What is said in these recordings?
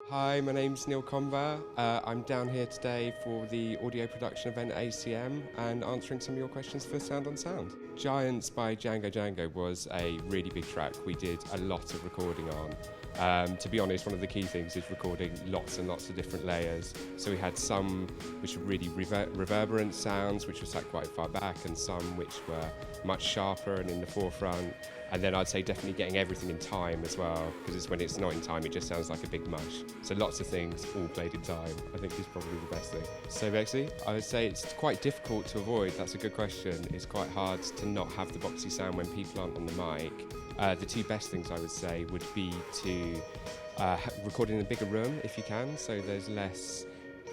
Hi, my name's Neil Conver. I'm down here today for the audio production event at ACM and answering some of your questions for Sound on Sound. Giants by Django Django was a really big track we did a lot of recording on. To be honest, one of the key things is recording lots and lots of different layers. So we had some which were really reverberant sounds, which were sat quite far back, and some which were much sharper and in the forefront. And then I'd say definitely getting everything in time as well, because it's when it's not in time, it just sounds like a big mush. So lots of things all played in time, I think is probably the best thing. So basically, I would say it's quite difficult to avoid. That's a good question. It's quite hard to not have the boxy sound when people aren't on the mic. The two best things I would say would be to record in a bigger room if you can, so there's less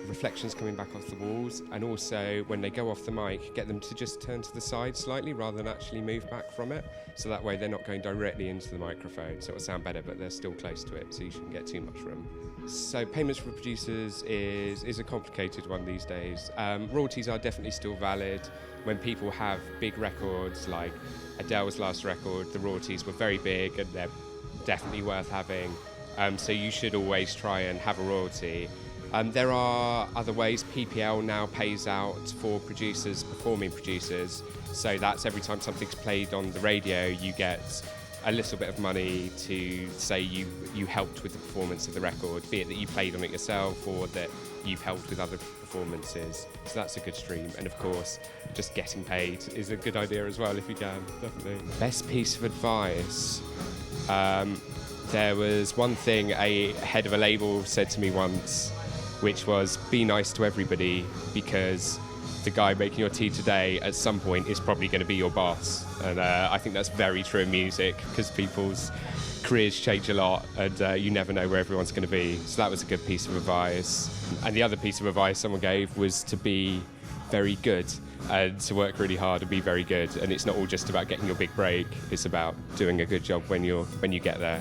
reflections coming back off the walls, and also when they go off the mic, get them to just turn to the side slightly rather than actually move back from it, so that way they're not going directly into the microphone, so it'll sound better, but they're still close to it, so you shouldn't get too much room. So payments for producers is a complicated one these days. Royalties are definitely still valid. When people have big records like Adele's last record, the royalties were very big and they're definitely worth having, so you should always try and have a royalty. There are other ways. PPL now pays out for producers, performing producers, so that's every time something's played on the radio, you get a little bit of money to say you helped with the performance of the record, be it that you played on it yourself or that you've helped with other performances. So that's a good stream. And of course, just getting paid is a good idea as well if you can, definitely. Best piece of advice. There was one thing a head of a label said to me once, which was be nice to everybody, because the guy making your tea today at some point is probably going to be your boss. And I think that's very true in music, because people's careers change a lot and you never know where everyone's going to be. So that was a good piece of advice. And the other piece of advice someone gave was to be very good and to work really hard and be very good. And it's not all just about getting your big break, it's about doing a good job when you get there.